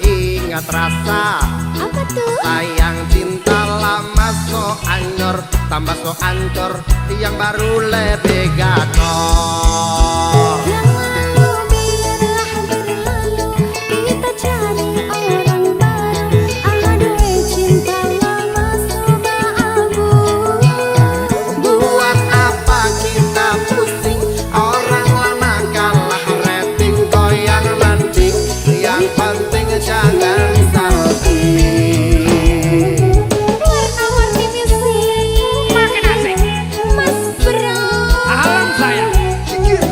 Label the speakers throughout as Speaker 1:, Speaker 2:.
Speaker 1: ingat rasa.
Speaker 2: Apa tuh?
Speaker 1: Sayang cinta lama so anyor, tambah so ancur, yang baru lebih gacor.
Speaker 2: Yang lalu biarlah berlalu, kita cari orang baru. Aduh cinta lama sudah abu.
Speaker 1: Buat apa kita pusing, orang lama kalah rating, goyang mending, yang penting jangan salting.
Speaker 2: Warna-warni musik
Speaker 3: Makin asik.
Speaker 2: Mas Bro
Speaker 3: Alam saya.
Speaker 2: Cikiwir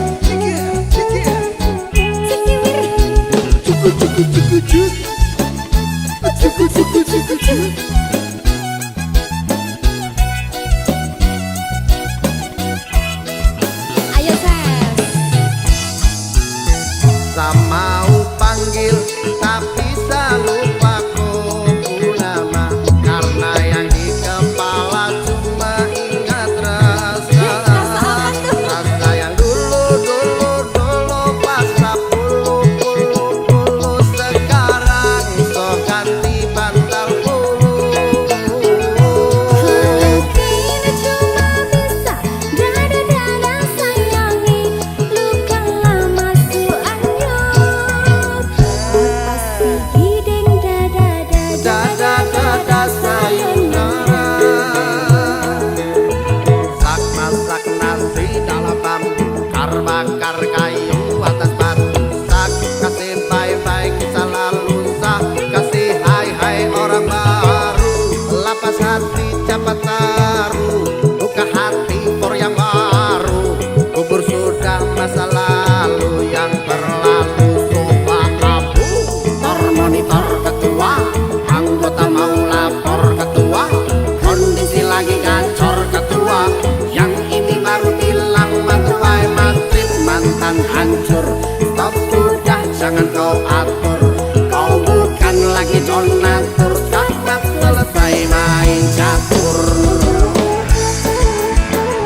Speaker 2: Ayo Ses
Speaker 1: Sama panggil tapi lupa ku nama, karena yang di kepala cuma ingat rasa. Rasa yang dulu pas puluh sekarang so ganti bantal bulu.
Speaker 2: Kini cuma bisa dada-dada sayangi, luka lama su anyut. Pasti hiding dada-dada
Speaker 1: Dada sayonara. Sak masak nasi dalam bambu, bakar kayu atas batu. Sak kasih bye-bye kisah lalu, sak kasih hai-hai orang baru. Lapas hati cepat taruh, buka hati for yang baru. Kubur sudah masa lalu, yang berlalu sofa abu. Monitor ketua, anggota mau lapor ketua, kondisi lagi gacor ketua, yang ini baru bilang matuai matrip mantan hancur. Stop sudah jangan kau atur, kau bukan lagi donatur, cakap selesai main catur.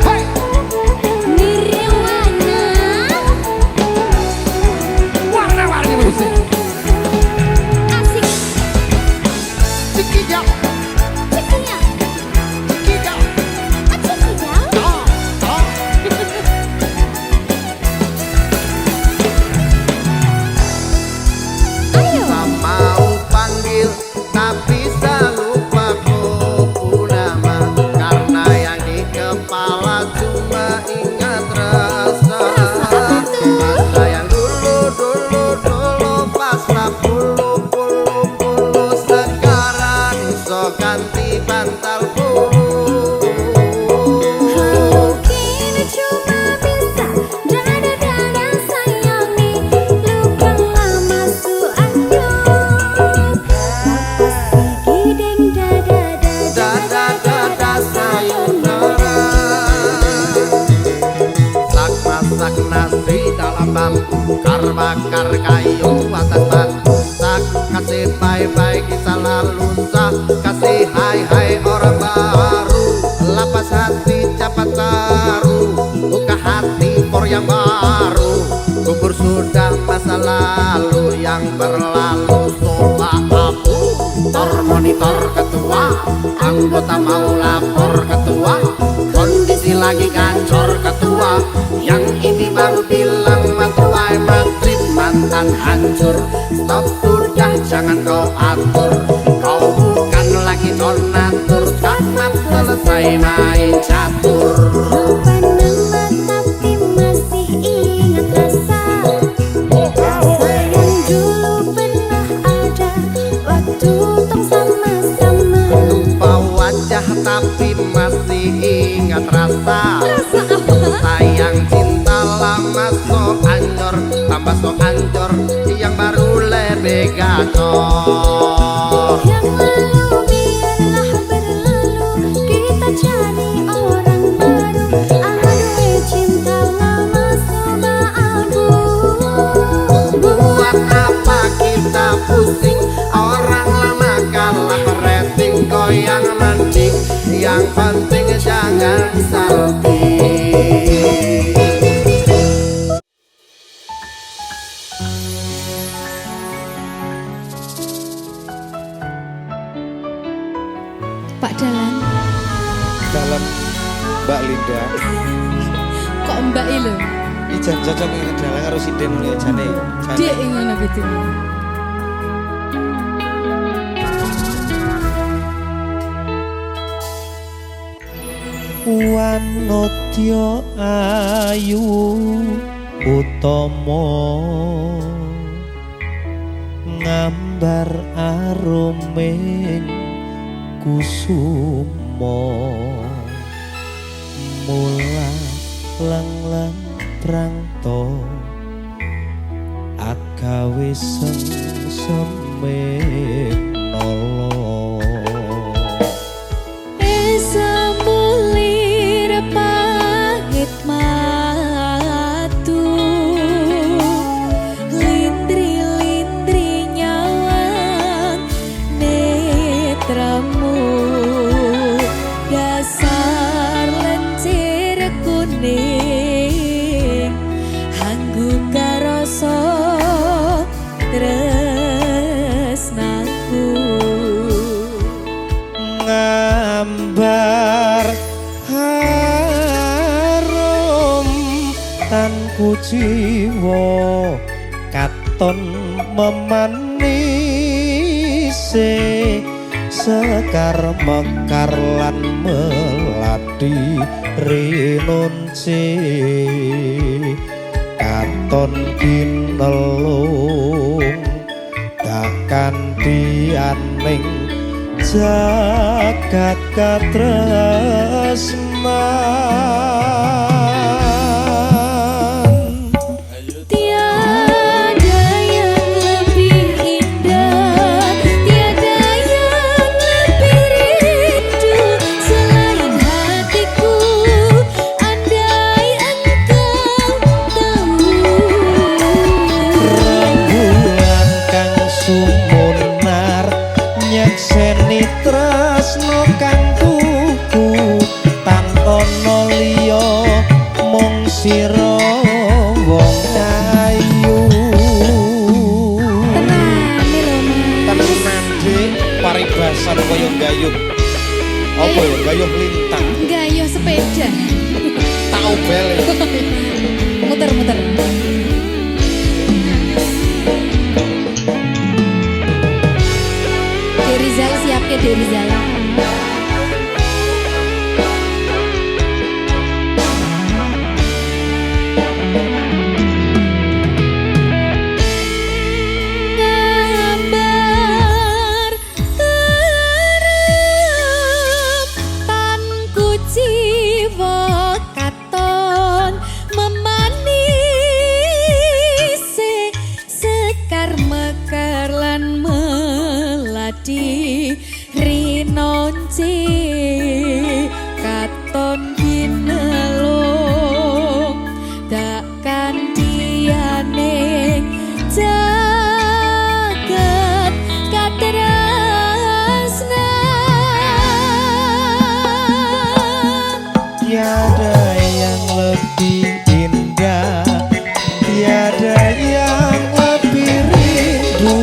Speaker 1: Hey!
Speaker 2: Nirwana
Speaker 3: Warna-warni musik.
Speaker 2: asik
Speaker 1: Cikijau,
Speaker 2: cikinya
Speaker 1: cikijau,
Speaker 2: cikijau
Speaker 1: oh, oh.
Speaker 2: ayo
Speaker 1: Mau panggil tapi lupa ku nama, karena yang di kepala cuma ingat rasa. Rasa yang dulu pas puluh sekarang so ganti bantal bulu.
Speaker 2: Kini cuma bisa dada-dada sayangi, luka lama su anyut. Pasti hiding dada-dada
Speaker 1: Dada sayonara. Sak masak nasi dalam bambu, bakar kayu atas batu. Sak kasih bye-bye kisah lalu, sak kasih hai-hai orang baru. Lapas hati cepat taruh, buka hati for yang baru. Kubur sudah masa lalu, yang berlalu sofa abu. Monitor ketua, anggota mau lapor ketua, kondisi lagi gacor ketua, yang ini baru bilang matuai matrip mantan hancur. Stop sudah jangan kau atur, kau bukan lagi donatur, cakap selesai main catur.
Speaker 2: Lupa nama tapi masih ingat rasa. Sayang dulu pernah ada waktu tong sama-sama.
Speaker 1: Lupa wajah tapi masih ingat rasa.
Speaker 2: Rasa apa?
Speaker 1: Sayang cinta lama so anyor, tambah so ancur, yang baru lebih gacor.
Speaker 2: Yang lalu biarlah berlalu, kita cari orang baru. Aduh cinta lama sudah abu.
Speaker 1: Buat apa kita pusing, orang lama kalah rating, goyang mending, yang penting jangan salting.
Speaker 2: Pak Dalan.
Speaker 4: Dalam Mbak Linda.
Speaker 2: Kok Mbak lho?
Speaker 4: Ijan cocok ini dalang karo sinden ya jane.
Speaker 2: Dek ngono gitu.
Speaker 4: Wanodya ayu utama ngambar aruming kusuma mula lang-lang prangto agawe sengseme nolo
Speaker 2: Esa mulir pahit matu Lindri-lindri nyawang netramu Dasar lencir kuning Hanggu karoso tresnaku
Speaker 4: ngambar harum tanku jiwa katon memanise sekar mekar lan melati rinunci katon kinelung dak kanthi aning jagat katresnan
Speaker 2: Tiada yang lebih indah Tiada yang lebih rindu Selain hatiku Andai engkau tahu
Speaker 4: rembulan kang sumunar nyekseni tresno kang tuku tanpa liya mung sira wong ayu tenan dik paribasan kaya gayuh apa ya gayuh lintang
Speaker 2: Gayuh sepeda
Speaker 4: tau bel
Speaker 2: Muter-muter Derizal siap ya Derizal Gambar terem tanku jiwa katon memanisi sekar mekar lan melati rinonci katon ginelung dak kandiane jagat katresnan
Speaker 4: tiada yang lebih indah tiada yang lebih rindu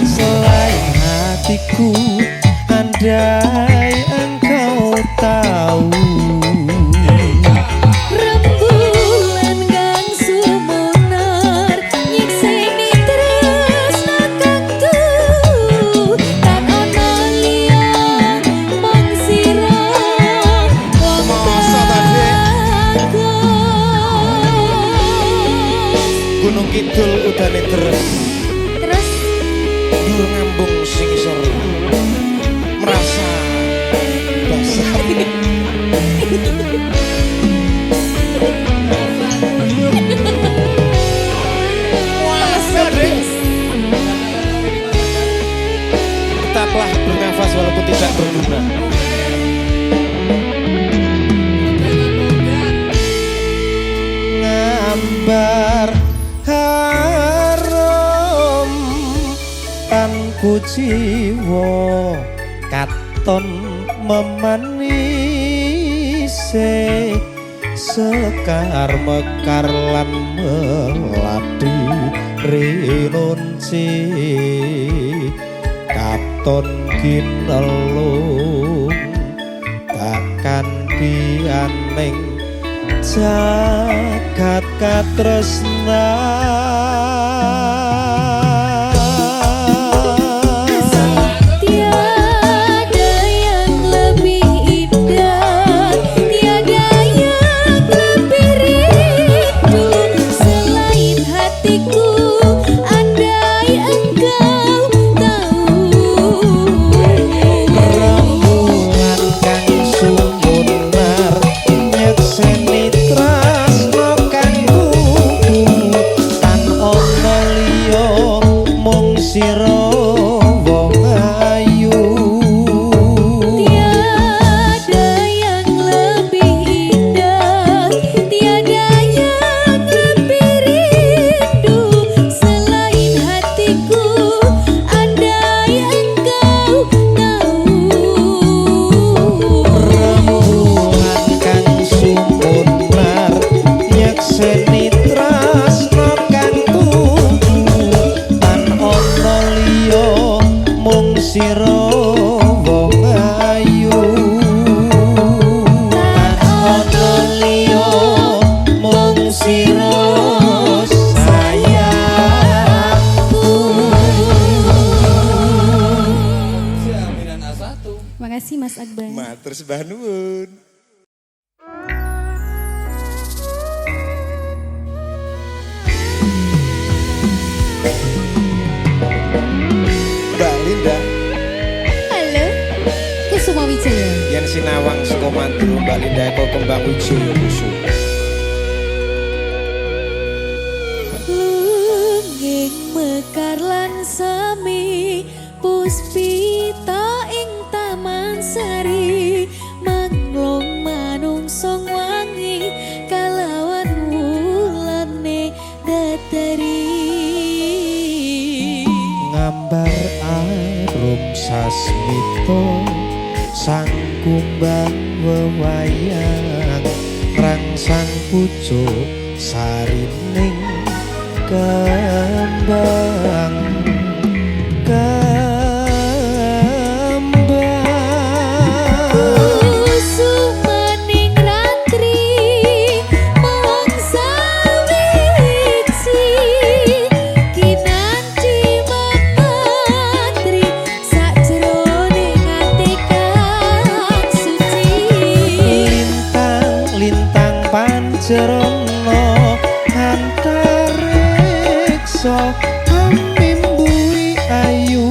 Speaker 4: selain hatiku andai engkau tahu
Speaker 2: rembulan kang sumunar nyekseni tresna kang tuhu tak ana liya mung sira wong
Speaker 4: Masa ta, Dik?
Speaker 2: bagus
Speaker 4: Gunung Kidul udane terus
Speaker 2: terus
Speaker 4: dur ngambung sing isor merasa basah tetaplah bernafas walaupun tidak berguna ngambar harum tanku jiwa katon memanise sekar mekar lan melati rinunci katon kinelung bianing jagat katresnan.
Speaker 2: Tiada yang lebih indah, tiada yang lebih rindu selain hatiku. Andai engkau tahu,
Speaker 4: Rembulan kang sumunar nyekseni tresno kang kuku tan ana liya mung sira wong ayu.
Speaker 2: tiada yang lebih indah, tiada yang lebih rindu selain hatiku. Andai engkau tahu,
Speaker 4: Rembulan kang sumunar nyekseni tresno kang kuku tan ana liya mung sira wong ayu. Tan ana liya mung sira sayangku.
Speaker 3: Jaminan A1.
Speaker 2: Makasih Mas Akbar.
Speaker 4: Matur sembah nuwun. Mbak Linda,
Speaker 2: Halo, Kusuma Wijaya.
Speaker 4: yen sinawang saka Mandura Mbak Linda eko kembang wijaya kusuma.
Speaker 2: Lungging mekar lan sami puspita ing taman sari manglong manungsong wangi kalawan wulane datari.
Speaker 4: Ngambar arum sasmito sang kumbang wewayang rangsang pucuk sarining kembang
Speaker 2: Kusumaning ratri mangsa wiji kinanti mamatri sajroning ati kang suci.
Speaker 4: lintang pancerana antariksa mimbuhi ayu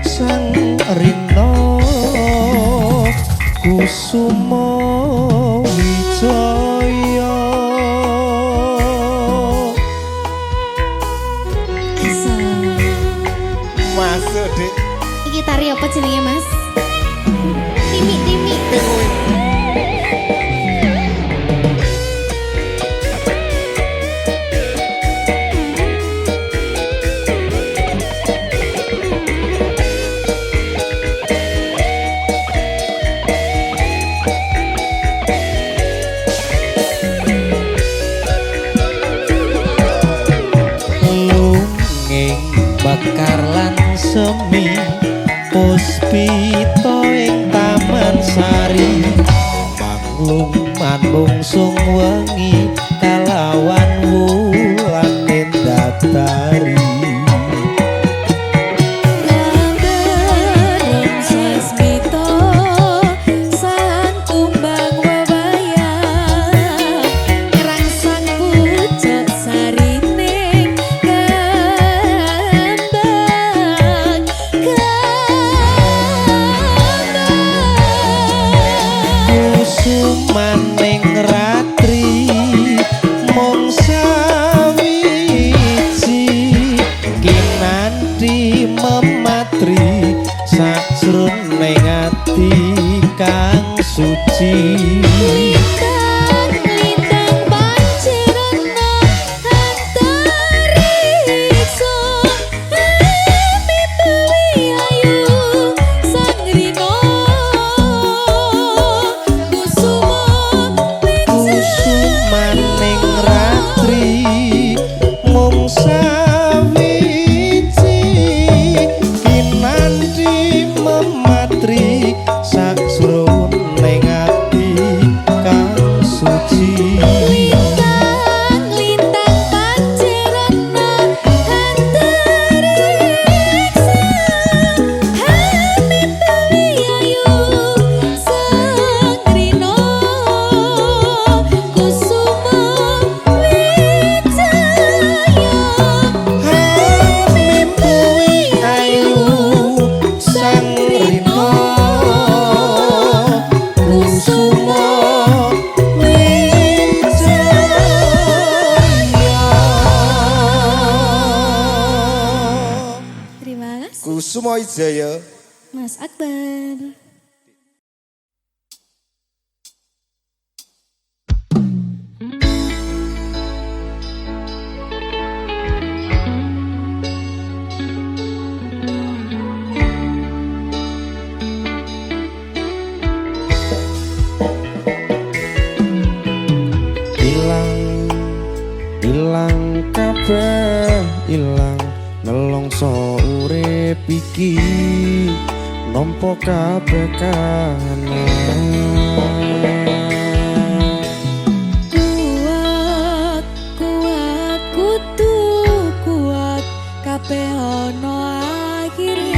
Speaker 4: sang rina kusuma wijaya. Masuk Dik.
Speaker 2: Iki tari apa jenenge Mas? Timi.
Speaker 4: Lunging bakar lan semi puspita ing taman sari manglung manungsung wengi kalawan wulane datari.
Speaker 2: Gambaran sasmito sang kumbang wewayang rangsang pucuk sarining kembang.
Speaker 4: Kusumaning ratri Wijaya.
Speaker 2: Mas Akbar.
Speaker 4: Ilang kabeh ilang nelongso urip iki nampa kabeh kahanan
Speaker 2: Kuat, kuat, kudu kuat kabeh ono akhire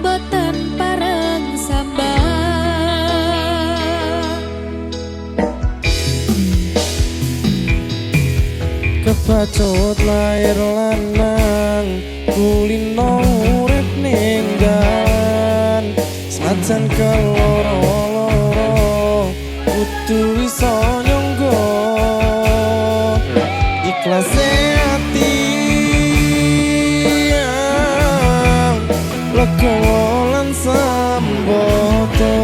Speaker 2: boten pareng sambah
Speaker 4: kebacut lahir lanang kulino urip ninggan senajan keloro-loro kudu iso nyonggo ikhlas hati legowo lan sambodo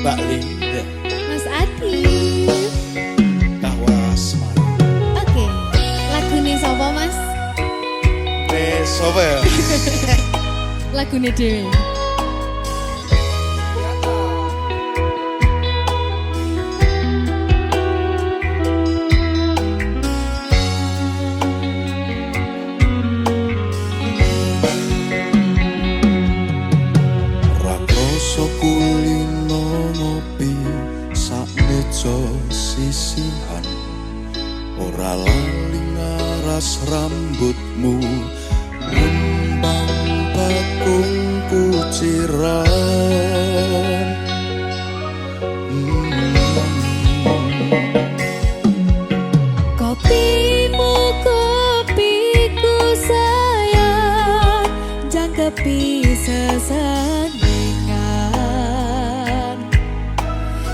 Speaker 4: Mbak Linda
Speaker 2: Mas Adi.
Speaker 4: Kahwa Semarang.
Speaker 2: Oke, lagune sapa Mas?
Speaker 4: Sopo ya?
Speaker 2: Lagune dhewe.
Speaker 4: Rakrasa kulino ngopi sak meja sisihan, ora lali ngaras rambutmu ngembang bakung kuciran.
Speaker 2: Kopimu kopiku sayang, jangkepi sesandingan.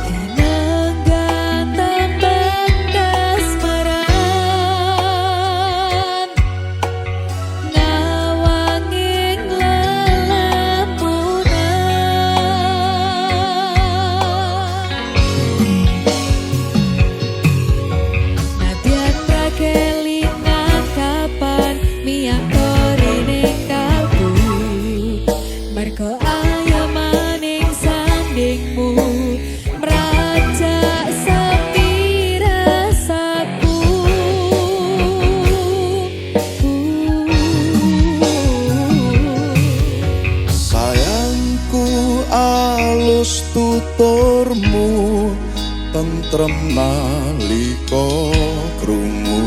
Speaker 2: Enenggan tembang kasmaran, ngawanging lelamunan. Nadyan rakelingan kapan miyakori ning kalbu, mergo ayo maning sandingmu merajak sepi rasaku.
Speaker 4: Sayangku alus tuturmu, tentrem nalika krungu,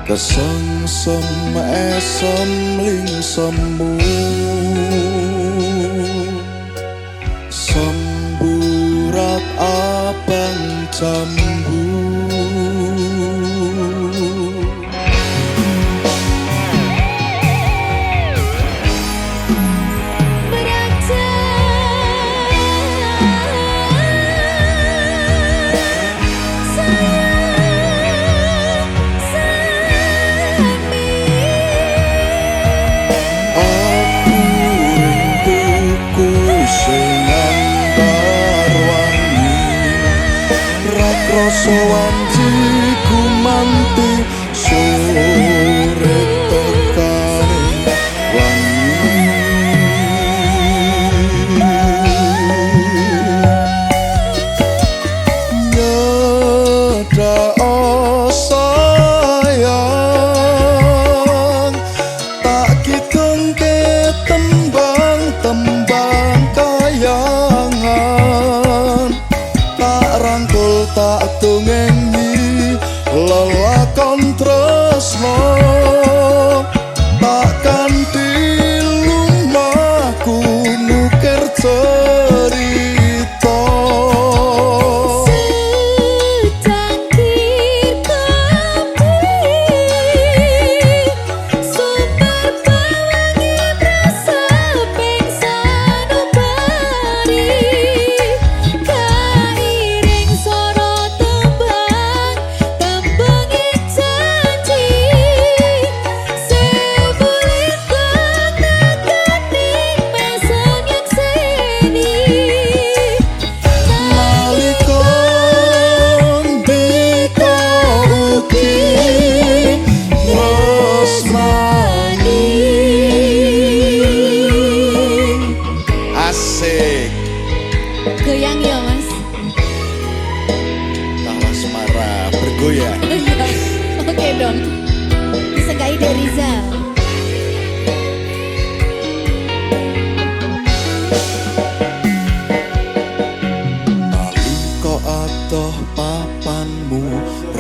Speaker 4: kesengsem esem lingsemu, semburat abang jambu. Rasa wanci gumanti sore tekane wangi. Nyedak sayang, tak kidungke tembang-tembang kayangan, tak rangkul tak tungengi lelakon tresno, takkan dilumahku nukir cerita.
Speaker 2: Secangkir kopi, sumber pewangi rasa pingsan ubari, kairing soro tembang, tembangi janji, sebulir kongkakaning mesem yang seni.
Speaker 4: Nalikon dika ugi tresnani. Asik.
Speaker 2: Goyang ya Mas.
Speaker 4: Kahwa Semarang bergoyang.
Speaker 2: Oke dong. Disengai dari Rizal.
Speaker 4: Nalika adoh papanmu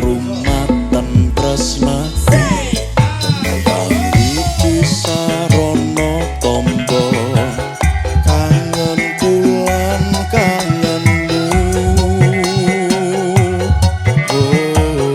Speaker 4: rumaten tresnati, tembang iki sarana tamba kangen kulan kangenmu.
Speaker 2: Bulan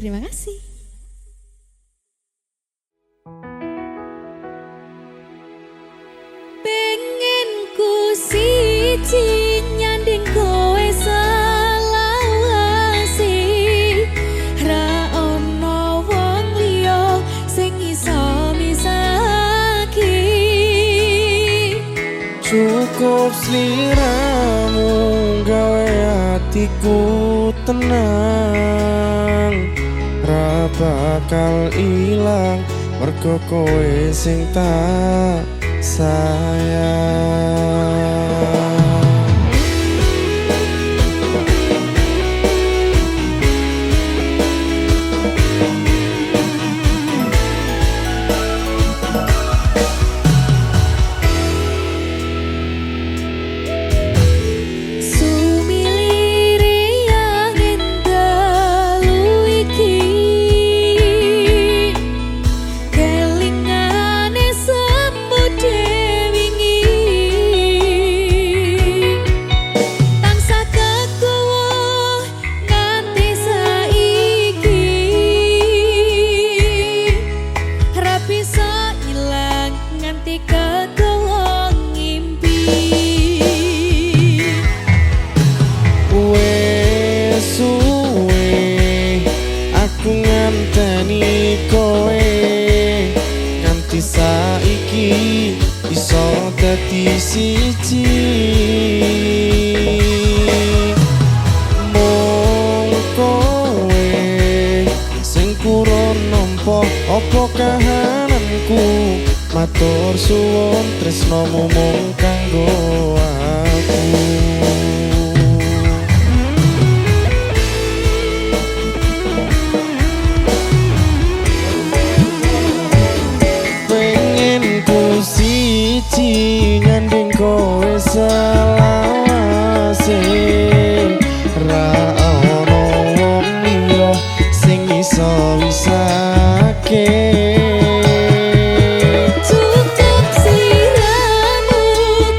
Speaker 2: Terima kasih. Pengen ku siji nyanding kowe selawase, ra ono wong liya sing iso misaki.
Speaker 4: Cukup sliramu gawe hatiku tenang, ra bakal ilang mergo kowe sing tak sayang. Saiki iso dadi siji, mung kowe sing kurang nampa apa kahananku. Matur suwun tresnomu mung kanggo aku. Nyanding kowe selawase, ra ono wong liya sing iso wisake.
Speaker 2: Cukup sliramu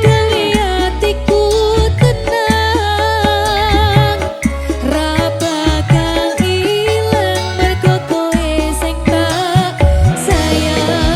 Speaker 2: gawe hatiku tenang, ra bakal ilang mergo kowe sing tak sayang.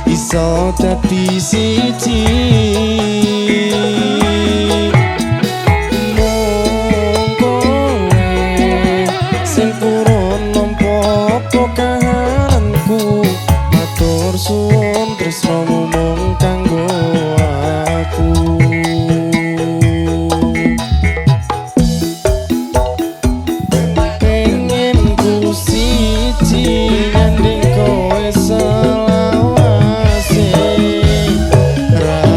Speaker 4: Iso dadi siji, mung kowe sing purun nampa apa kahananku. Matur suwun tresnomu mung kanggo aku. Pengen ku siji nyanding kowe selawase, ra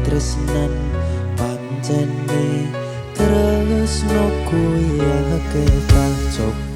Speaker 4: tresnan pancene tresno kuya kita coba.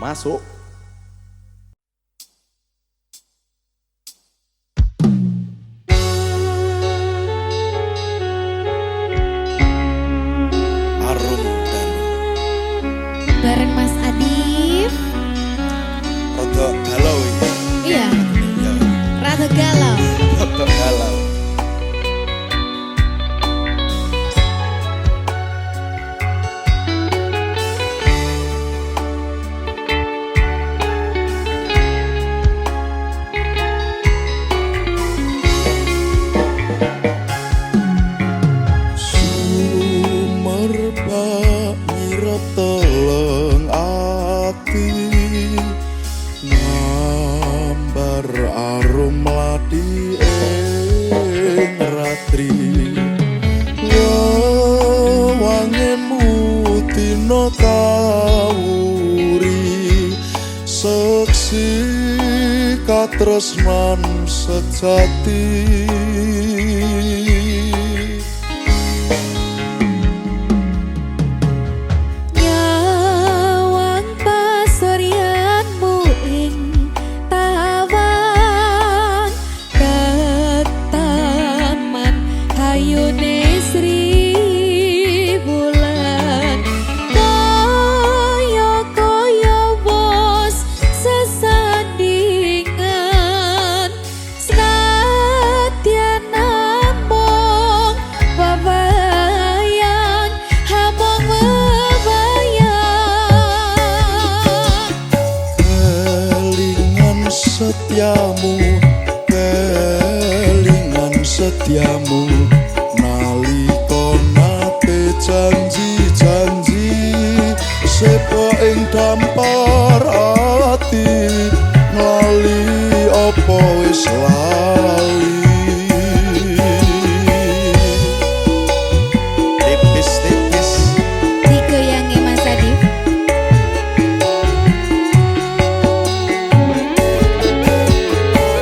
Speaker 4: Masuk. Arum dan
Speaker 2: Bareng Mas Adif.
Speaker 4: Rodok galau ini.
Speaker 2: Iya,
Speaker 4: Ya,
Speaker 2: rada galau.
Speaker 4: rodok galau. Sumerbak nyirep teleng ati, ngambar arum mlati ing ratri. Wewangemu dina kawuri, seksi katresnan sejati.
Speaker 2: Nyawang pasuryanmu ing tawang, ketaman hayune Sri Wulan. Kaya-kaya wos sesandingan, senadyan namung bebayang, hamung bebayang.
Speaker 4: Kelingan setiamu nalika nate janji-janji, sepo ing dampar ati, ngali apa wis lali. Tipis-tipis
Speaker 2: Digoyangi Mas Adif.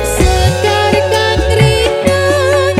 Speaker 2: Sekar kang rinang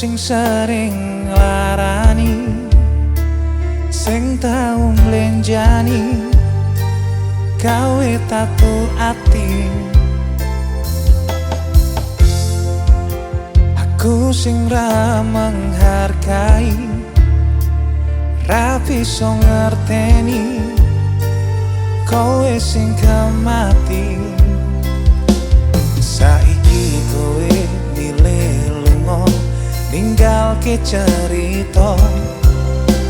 Speaker 5: sing sering larani, sing tau mlenjani gawe tatu ati. Aku sing ra menghargai, ra bisa ngerteni kowe sing kemati. Saiki kowe milih lunga ninggalke cerita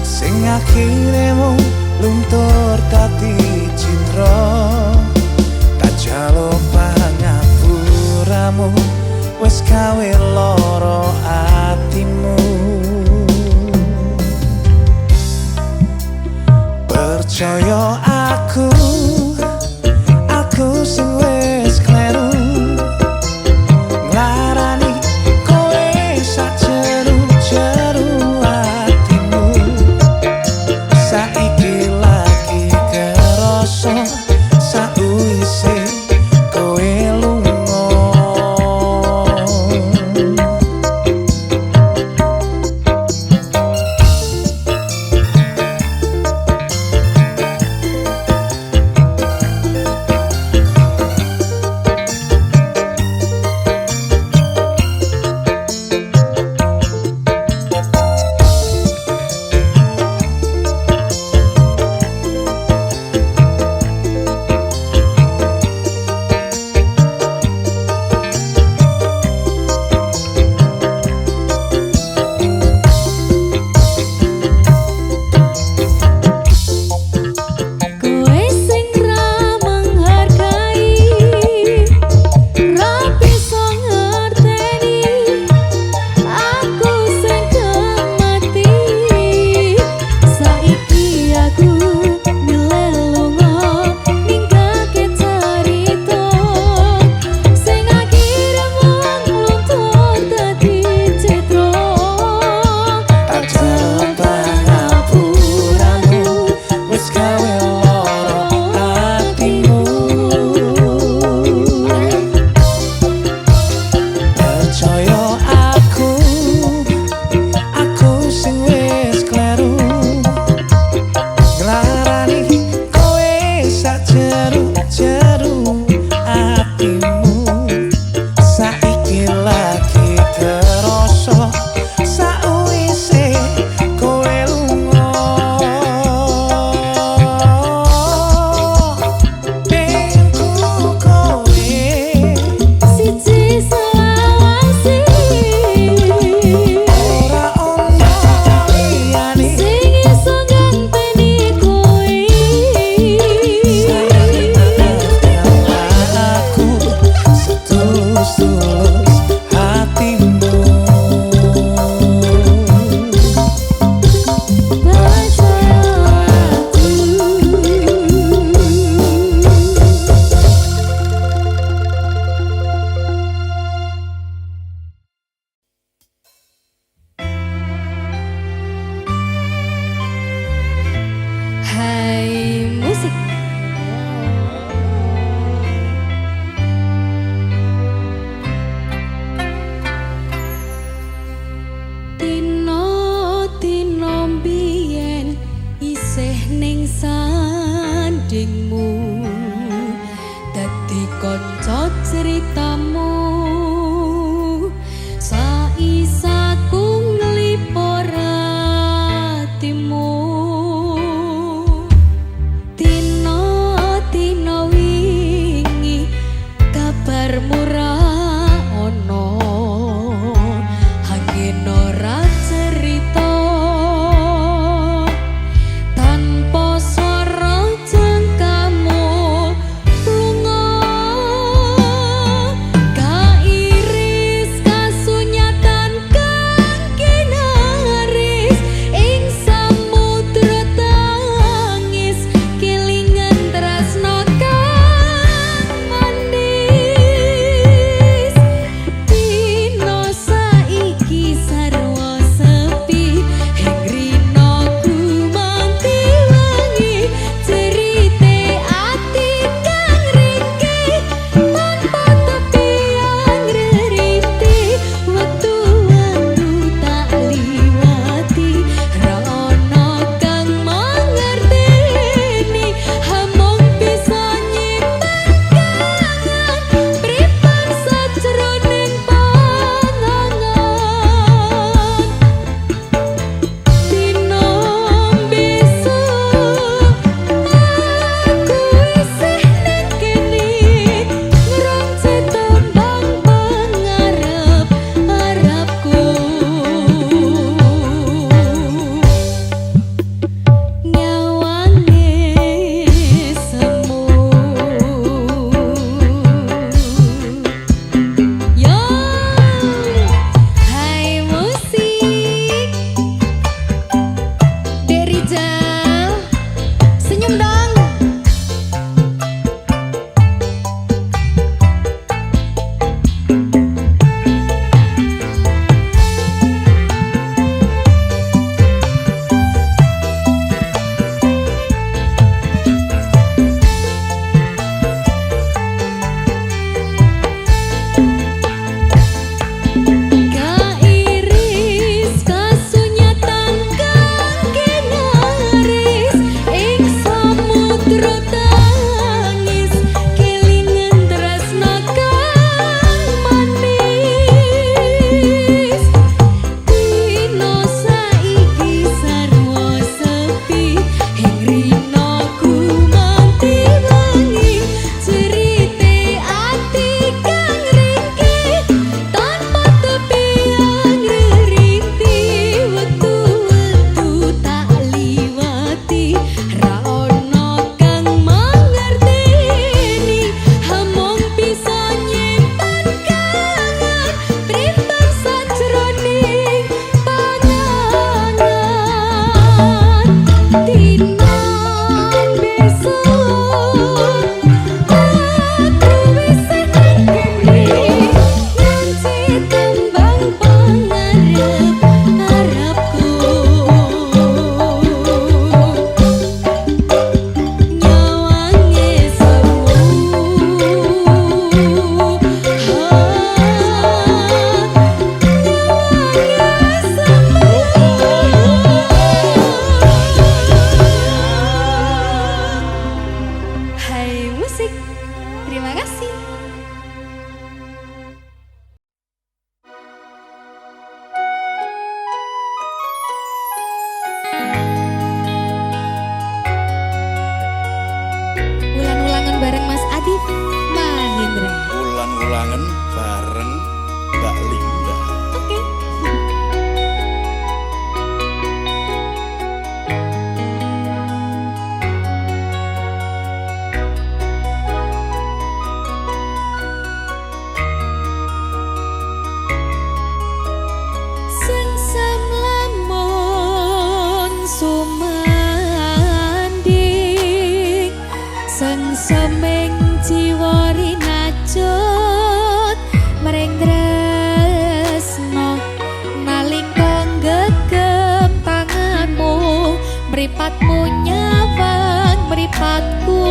Speaker 5: sing akhire mung luntur dadi citra. Tak jaluk pangapuramu, wes gawe loro atimu. Percaya aku sing wes kleru nglarani kowe sak jeru-jeru atimu. Saiki lagi kerasa sakwise kowe lunga.
Speaker 4: ulangan bareng Mbak Linda.
Speaker 2: Oke. Sengsam lamun sumanding, sengsemeng jiwa rinajut mring tresno nalika gegem tanganmu mripatmu nyawang mripatku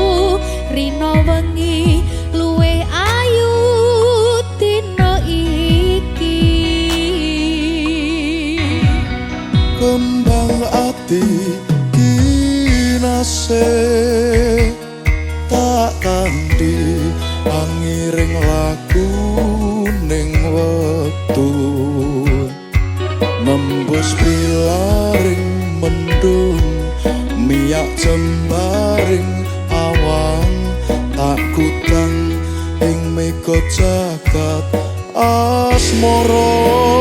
Speaker 2: rino wengi luwih ayu dina iki.
Speaker 4: Kembang ati kinase tak kandi angiring laku ning wektu nembus pilaring mendung miyak jembaring awang tak kutang ing mega jagat asmara.